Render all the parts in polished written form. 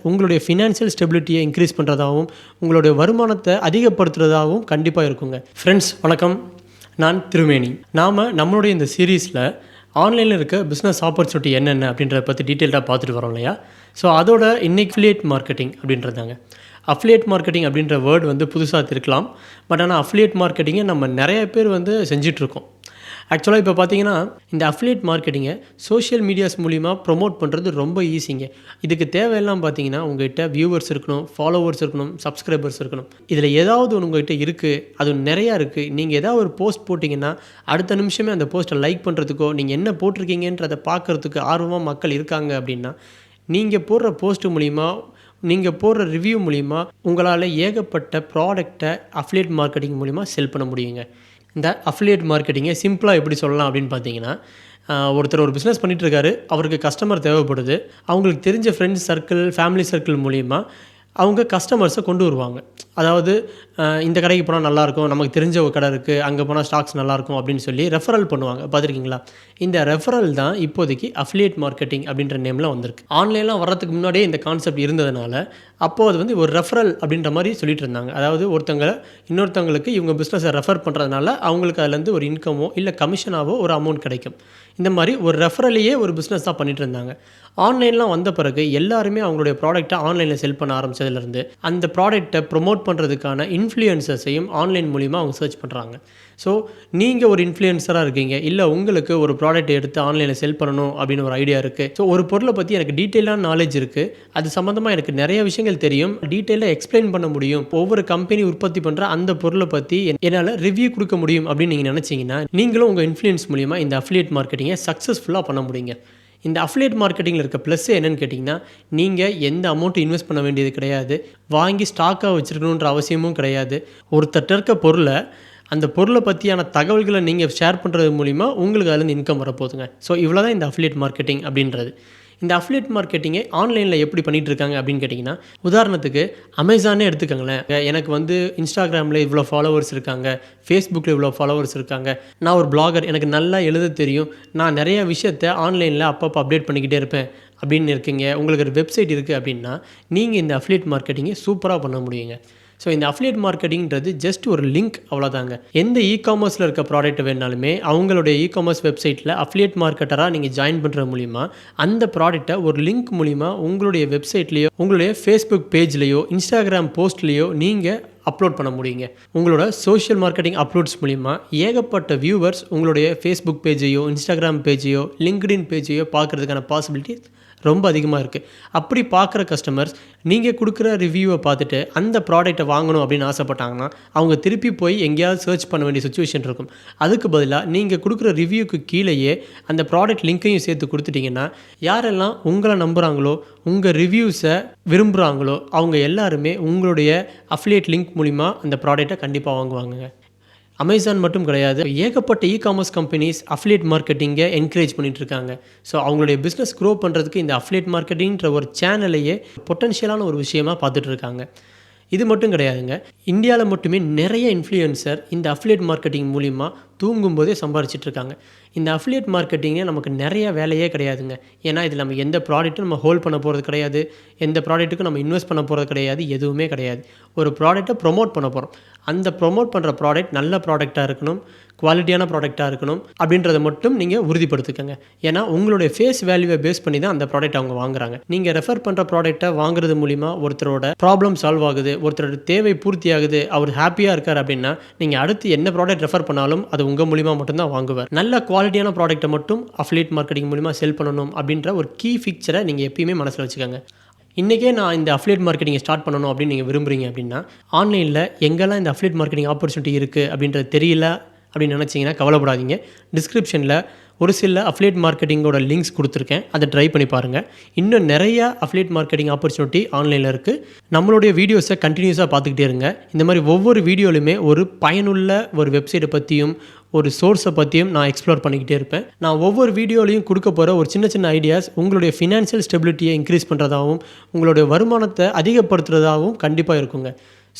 உங்களுடைய financial ஸ்டெபிலிட்டியை increase பண்ணுறதாகவும் உங்களுடைய வருமானத்தை அதிகப்படுத்துறதாகவும் கண்டிப்பாக இருக்குங்க. ஃப்ரெண்ட்ஸ் வணக்கம், நான் திருமேனி. நம்மளுடைய இந்த சீரீஸில் ஆன்லைனில் இருக்க பிஸ்னஸ் ஆப்பர்ச்சுனிட்டி என்னென்ன அப்படின்றத பற்றி டீட்டெயில்டாக பார்த்துட்டு வரோம் இல்லையா. ஸோ அதோட இன்னைக்கு அஃபிலியேட் மார்க்கெட்டிங் அப்படின்றதாங்க. அஃபிலியேட் மார்க்கெட்டிங் அப்படின்ற வேர்டு புதுசாக இருக்கலாம். பட் ஆனால் அஃபிலியேட் மார்க்கெட்டிங்கை நம்ம நிறைய பேர் செஞ்சிட்ருக்கோம். ஆக்சுவலாக இப்போ பார்த்தீங்கன்னா இந்த அஃபிலியேட் மார்க்கெட்டிங்கை சோஷியல் மீடியாஸ் மூலிமா ப்ரொமோட் பண்ணுறது ரொம்ப ஈஸிங்க. இதுக்கு தேவையெல்லாம் பார்த்தீங்கன்னா உங்கள்கிட்ட வியூவர்ஸ் இருக்கணும், ஃபாலோவர்ஸ் இருக்கணும், சப்ஸ்கிரைபர்ஸ் இருக்கணும். இதில் ஏதாவது ஒன்று உங்கள்கிட்ட இருக்குது, அது நிறையா இருக்குது. நீங்கள் ஏதாவது ஒரு போஸ்ட் போட்டிங்கன்னா அடுத்த நிமிஷமே அந்த போஸ்ட்டை லைக் பண்ணுறதுக்கோ நீங்கள் என்ன போட்டிருக்கீங்கன்றதை பார்க்குறதுக்கு ஆர்வமாக மக்கள் இருக்காங்க அப்படின்னா, நீங்கள் போடுற போஸ்ட்டு மூலிமா, நீங்கள் போடுற ரிவ்யூ மூலிமா உங்களால் ஏகப்பட்ட ப்ராடக்டை அஃபிலியேட் மார்க்கெட்டிங் மூலிமா செல் பண்ண முடியுங்க. இந்த அஃபிலியேட் மார்க்கெட்டிங்கை சிம்பிளாக எப்படி சொல்லலாம் அப்படின்னு பார்த்தீங்கன்னா, ஒருத்தர் ஒரு பிஸ்னஸ் பண்ணிகிட்ருக்காரு, அவருக்கு கஸ்டமர் தேவைப்படுது. அவங்களுக்கு தெரிஞ்ச ஃப்ரெண்ட்ஸ் சர்க்கிள், ஃபேமிலி சர்க்கிள் மூலிமா அவங்க கஸ்டமர்ஸை கொண்டு வருவாங்க. அதாவது இந்த கடைக்கு போனால் நல்லாயிருக்கும், நமக்கு தெரிஞ்ச ஒரு கடை இருக்குது, அங்கே போனால் ஸ்டாக்ஸ் நல்லாயிருக்கும் அப்படின்னு சொல்லி ரெஃபரல் பண்ணுவாங்க. பார்த்துருக்கீங்களா? இந்த ரெஃபரல் தான் இப்போதைக்கு அஃபிலியேட் மார்க்கெட்டிங் அப்படின்ற நேமில் வந்திருக்கு. ஆன்லைன்லாம் வர்றதுக்கு முன்னாடியே இந்த கான்செப்ட் இருந்ததுனால அப்போது அது ஒரு ரெஃபரல் அப்படின்ற மாதிரி சொல்லிட்டு இருந்தாங்க. அதாவது இன்னொருத்தவங்களுக்கு இவங்க பிஸ்னஸை ரெஃபர் பண்ணுறதுனால அவங்களுக்கு அதுலேருந்து ஒரு இன்கமோ இல்லை கமிஷனாவோ ஒரு அமௌண்ட் கிடைக்கும். இந்த மாதிரி ஒரு ரெஃபரலையே ஒரு பிஸ்னஸ் தான் பண்ணிகிட்டு இருந்தாங்க. ஆன்லைன்லாம் வந்த பிறகு எல்லாருமே அவங்களுடைய ப்ராடக்ட்டை ஆன்லைனில் செல் பண்ண ஆரம்பித்ததுலேருந்து அந்த ப்ராடக்ட்டை ப்ரொமோட் பண்ணுறதுக்கான இன்ஃப்ளூயன்சர்ஸையும் ஆன்லைன் மூலிமா அவங்க சர்ச் பண்ணுறாங்க. ஸோ நீங்கள் ஒரு இன்ஃப்ளூயன்சராக இருக்கீங்க, இல்லை உங்களுக்கு ஒரு ப்ராடக்ட் எடுத்து ஆன்லைனில் செல் பண்ணணும் அப்படின்னு ஒரு ஐடியா இருக்குது. ஸோ ஒரு பொருளை பற்றி எனக்கு டீட்டெயிலான நாலேஜ் இருக்குது, அது சம்மந்தமாக எனக்கு நிறைய விஷயங்கள் தெரியும், டீட்டெயிலாக எக்ஸ்பிளைன் பண்ண முடியும், ஒவ்வொரு கம்பெனி உற்பத்தி பண்ணுற அந்த பொருளை பற்றி என்னால் ரிவ்யூ கொடுக்க முடியும் அப்படின்னு நீங்கள் நினச்சிங்கன்னா நீங்களும் உங்கள் இன்ஃப்ளூயன்ஸ் மூலிமா இந்த அஃபிலியேட் மார்க்கெட்டிங்கை சக்ஸஸ்ஃபுல்லாக பண்ண முடியுங்க. இந்த அஃபிலியேட் மார்க்கெட்டிங்கில் இருக்க ப்ளஸ் என்னென்னு கேட்டிங்கன்னா, நீங்கள் எந்த அமௌண்ட்டு இன்வெஸ்ட் பண்ண வேண்டியது கிடையாது, வாங்கி ஸ்டாக்காக வச்சுருக்கணுன்ற அவசியமும் கிடையாது. ஒருத்தட்ட இருக்க அந்த பொருளை பற்றியான தகவல்களை நீங்கள் ஷேர் பண்ணுறது மூலிமா உங்களுக்கு அதுலேருந்து இன்கம் வரப்போகுதுங்க. ஸோ இவ்வளோ தான் இந்த அஃபிலியேட் மார்க்கெட்டிங் அப்படின்றது. இந்த அஃபிலியேட் மார்க்கெட்டிங்கை ஆன்லைனில் எப்படி பண்ணிகிட்டு இருக்காங்க அப்படின்னு கேட்டிங்கன்னா, உதாரணத்துக்கு அமேசானே எடுத்துக்கோங்களேன். எனக்கு இன்ஸ்டாகிராமில் இவ்வளோ ஃபாலோவர்ஸ் இருக்காங்க, ஃபேஸ்புக்கில் இவ்வளோ ஃபாலோவர்ஸ் இருக்காங்க, நான் ஒரு பிளாகர், எனக்கு நல்லா எழுத தெரியும், நான் நிறையா விஷயத்தை ஆன்லைனில் அப்பப்போ அப்டேட் பண்ணிக்கிட்டே இருப்பேன் அப்படின்னு இருக்கீங்க, உங்களுக்கு ஒரு வெப்சைட் இருக்குது அப்படின்னா நீங்கள் இந்த அஃபிலியேட் மார்க்கெட்டிங்கை சூப்பராக பண்ண முடியுங்க. ஸோ இந்த அஃபிலியேட் மார்க்கெட்டிங்கிறது ஜஸ்ட் ஒரு லிங்க், அவ்வளோதாங்க. எந்த இ-காமர்ஸில் இருக்க ப்ராடக்ட் வேணாலுமே அவங்களுடைய இ-காமர்ஸ் வெப்சைட்டில் அஃபிலியேட் மார்க்கெட்டராக நீங்கள் ஜாயின் பண்ணுற மூலிமா அந்த ப்ராடக்ட்டை ஒரு லிங்க் மூலிமா உங்களுடைய வெப்சைட்லேயோ, உங்களுடைய ஃபேஸ்புக் பேஜ்லேயோ, இன்ஸ்டாகிராம் போஸ்ட்லேயோ நீங்கள் அப்லோட் பண்ண முடியுங்க. உங்களோட சோஷியல் மார்க்கெட்டிங் அப்லோட்ஸ் மூலிமா ஏகப்பட்ட வியூவர்ஸ் உங்களுடைய ஃபேஸ்புக் பேஜையோ, இன்ஸ்டாகிராம் பேஜையோ, லிங்க்டின் பேஜையோ பார்க்குறதுக்கான பாசிபிலிட்டி ரொம்ப அதிகமாக இருக்குது. அப்படி பார்க்குற கஸ்டமர்ஸ் நீங்கள் கொடுக்குற ரிவ்யூவை பார்த்துட்டு அந்த ப்ராடக்ட்டை வாங்கணும் அப்படின்னு ஆசைப்பட்டாங்கன்னா அவங்க திருப்பி போய் எங்கேயாவது சர்ச் பண்ண வேண்டிய சுச்சுவேஷன் இருக்கும். அதுக்கு பதிலாக நீங்கள் கொடுக்குற ரிவ்யூக்கு கீழேயே அந்த ப்ராடக்ட் லிங்க்கையும் சேர்த்து கொடுத்துட்டிங்கன்னா யாரெல்லாம் உங்களை நம்புகிறாங்களோ, உங்கள் ரிவ்யூஸை விரும்புகிறாங்களோ அவங்க எல்லாருமே உங்களுடைய அஃபிலியேட் லிங்க் மூலிமா அந்த ப்ராடக்ட்டை கண்டிப்பாக வாங்குவாங்க. அமேசான் மட்டும் கிடையாது, ஏகப்பட்ட இ-காமர்ஸ் கம்பெனிஸ் அஃபிலியேட் மார்க்கெட்டிங்கை என்கரேஜ் பண்ணிகிட்டு இருக்காங்க. ஸோ அவங்களுடைய பிஸ்னஸ் க்ரோ பண்ணுறதுக்கு இந்த அஃபிலியேட் மார்க்கெட்டிங்கிற ஒரு சேனலையே பொட்டன்ஷியலான ஒரு விஷயமாக பார்த்துட்டு இருக்காங்க. இது மட்டும் கிடையாதுங்க, இந்தியாவில் மட்டுமே நிறைய இன்ஃப்ளூயன்சர் இந்த அஃபிலியேட் மார்க்கெட்டிங் மூலிமா தூங்கும்போதே சம்பாரிச்சிட்ருக்காங்க. இந்த அஃபிலியேட் மார்க்கெட்டிங்கே நமக்கு நிறைய வேலையே கிடையாதுங்க. ஏன்னா இதில் நம்ம எந்த ப்ராடக்ட்டும் நம்ம ஹோல்ட் பண்ண போகிறது கிடையாது, எந்த ப்ராடக்ட்டுக்கும் நம்ம இன்வெஸ்ட் பண்ண போகிறது கிடையாது, எதுவுமே கிடையாது. ஒரு ப்ராடக்ட்டை ப்ரொமோட் பண்ண போகிறோம். அந்த ப்ரொமோட் பண்ணுற ப்ராடக்ட் நல்ல ப்ராடக்டாக இருக்கணும், குவாலிட்டியான ப்ராடக்டாக இருக்கணும் அப்படின்றத மட்டும் நீங்கள் உறுதிப்படுத்திக்கங்க. ஏன்னா உங்களுடைய ஃபேஸ் வேல்யூவை பேஸ் பண்ணி தான் அந்த ப்ராடக்ட் அவங்க வாங்குறாங்க. நீங்கள் ரெஃபர் பண்ணுற ப்ராடக்ட்டை வாங்குறது மூலிமா ஒருத்தரோட ப்ராப்ளம் சால்வ் ஆகுது, ஒருத்தரோட தேவை பூர்த்தி ஆகுது, அவர் ஹாப்பியாக இருக்கார் அப்படின்னா நீங்கள் அடுத்து என்ன ப்ராடக்ட் ரெஃபர் பண்ணாலும் அது உங்கள் மூலிமா மட்டும்தான் வாங்குவார். நல்ல குவாலிட்டியான ப்ராடக்ட்டை மட்டும் அஃபிலியேட் மார்க்கெட்டிங் மூலிமா செல் பண்ணணும் அப்படின்ற ஒரு கீ ஃபிக்சரை நீங்கள் எப்பயுமே மனசில் வச்சுக்கோங்க. இன்றைக்கே நான் இந்த அஃபிலியேட் மார்க்கெட்டிங்கை ஸ்டார்ட் பண்ணணும் அப்படின்னு நீங்கள் விரும்புகிறீங்க அப்படின்னா, ஆன்லைனில் எங்கெல்லாம் இந்த அஃபிலியேட் மார்க்கெட்டிங் ஆப்பர்ச்சுனிட்டி இருக்குது அப்படின்றது தெரியல அப்படின்னு நினச்சிங்கன்னா கவலைப்படாதீங்க. டிஸ்கிரிப்ஷனில் ஒரு சில அஃபிலியேட் மார்க்கெட்டிங்கோட லிங்க்ஸ் கொடுத்துருக்கேன், அதை ட்ரை பண்ணி பாருங்கள். இன்னும் நிறையா அஃபிலியேட் மார்க்கெட்டிங் ஆப்பர்ச்சுனிட்டி ஆன்லைனில் இருக்குது. நம்மளுடைய வீடியோஸை கண்டினியூஸாக பார்த்துக்கிட்டே இருங்க. இந்த மாதிரி ஒவ்வொரு வீடியோலையுமே ஒரு பயனுள்ள ஒரு வெப்சைட்டை பற்றியும் ஒரு சோர்ஸை பற்றியும் நான் எக்ஸ்ப்ளோர் பண்ணிக்கிட்டே இருப்பேன். நான் ஒவ்வொரு வீடியோலையும் கொடுக்க போகிற ஒரு சின்ன சின்ன ஐடியாஸ் உங்களுடைய ஃபினான்ஷியல் ஸ்டெபிலிட்டியை இன்க்ரீஸ் பண்ணுறதாகவும் உங்களுடைய வருமானத்தை அதிகப்படுத்துகிறதாகவும் கண்டிப்பாக இருக்குங்க.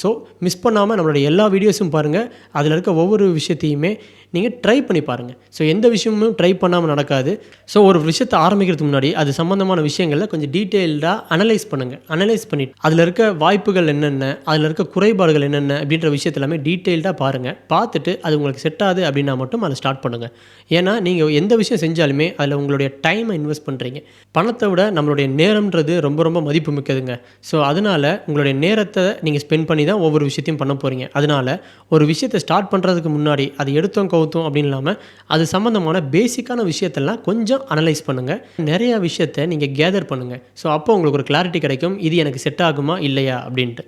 ஸோ மிஸ் பண்ணாமல் நம்மளுடைய எல்லா வீடியோஸும் பாருங்கள். அதில் இருக்க ஒவ்வொரு விஷயத்தையுமே நீங்கள் ட்ரை பண்ணி பாருங்கள். ஸோ எந்த விஷயமும் ட்ரை பண்ணாமல் நடக்காது. ஸோ ஒரு விஷயத்தை ஆரம்பிக்கிறதுக்கு முன்னாடி அது சம்மந்தமான விஷயங்களை கொஞ்சம் டீட்டெயில்டாக அனலைஸ் பண்ணுங்கள். அனலைஸ் பண்ணிவிட்டு அதில் இருக்க வாய்ப்புகள் என்னென்ன, அதில் இருக்க குறைபாடுகள் என்னென்ன அப்படின்ற விஷயத்தை எல்லாமே டீட்டெயில்டாக பாருங்கள். பார்த்துட்டு அது உங்களுக்கு செட் ஆகுது அப்படின்னா மட்டும் அதை ஸ்டார்ட் பண்ணுங்கள். ஏன்னா நீங்கள் எந்த விஷயம் செஞ்சாலுமே அதில் உங்களுடைய டைமை இன்வெஸ்ட் பண்ணுறீங்க. பணத்தை விட நம்மளுடைய நேரம்ன்றது ரொம்ப ரொம்ப மதிப்பு மிக்கதுங்க. ஸோ அதனால் உங்களுடைய நேரத்தை நீங்கள் ஸ்பெண்ட் பண்ணி தான் ஒவ்வொரு விஷயத்தையும் பண்ண போகிறீங்க. அதனால் ஒரு விஷயத்தை ஸ்டார்ட் பண்ணுறதுக்கு முன்னாடி அது எடுத்தோம் கவுத்தோம் அப்படின்னு இல்லாமல் அது சம்மந்தமான பேசிக்கான விஷயத்தெல்லாம் கொஞ்சம் அனலைஸ் பண்ணுங்கள். நிறையா விஷயத்தை நீங்கள் கேதர் பண்ணுங்கள். ஸோ அப்போ உங்களுக்கு ஒரு கிளாரிட்டி கிடைக்கும், இது எனக்கு செட் ஆகுமா இல்லையா அப்படின்ட்டு.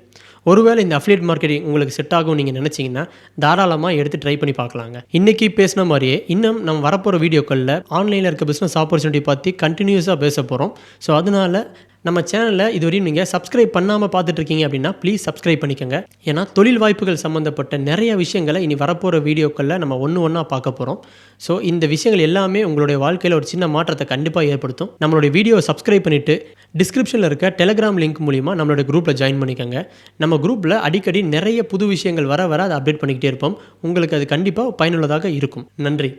ஒருவேளை இந்த அஃபிலியேட் மார்க்கெட்டிங் உங்களுக்கு செட் ஆகும் நீங்கள் நினச்சிங்கன்னா தாராளமாக எடுத்து ட்ரை பண்ணி பார்க்கலாங்க. இன்றைக்கி பேசின மாதிரியே இன்னும் நம்ம வரப்போகிற வீடியோக்களில் ஆன்லைனில் இருக்க பிஸ்னஸ் ஆப்பர்ச்சுனிட்டி பற்றி கண்டினியூஸாக பேச போகிறோம். ஸோ அதனால் நம்ம சேனலில் இதுவரையும் நீங்கள் சப்ஸ்கிரைப் பண்ணாமல் பார்த்துட்ருக்கீங்க அப்படின்னா ப்ளீஸ் சப்ஸ்கிரைப் பண்ணிக்கோங்க. ஏன்னா தொழில் வாய்ப்புகள் சம்மந்தப்பட்ட நிறைய விஷயங்களை இனி வரப்போகிற வீடியோக்களில் நம்ம ஒன்றா பார்க்க போகிறோம். ஸோ இந்த விஷயங்கள் எல்லாமே உங்களுடைய வாழ்க்கையில் ஒரு சின்ன மாற்றத்தை கண்டிப்பாக ஏற்படுத்தும். நம்மளுடைய வீடியோவை சப்ஸ்கிரைப் பண்ணிவிட்டு டிஸ்கிரிப்ஷனில் இருக்க டெலகிராம் லிங்க் மூலிமா நம்மளுடைய குரூப்பில் ஜாயின் பண்ணிக்கோங்க. நம்ம குரூப்பில் அடிக்கடி நிறைய புது விஷயங்கள் வர அதை அப்டேட் பண்ணிக்கிட்டே இருப்போம். உங்களுக்கு அது கண்டிப்பாக பயனுள்ளதாக இருக்கும். நன்றி.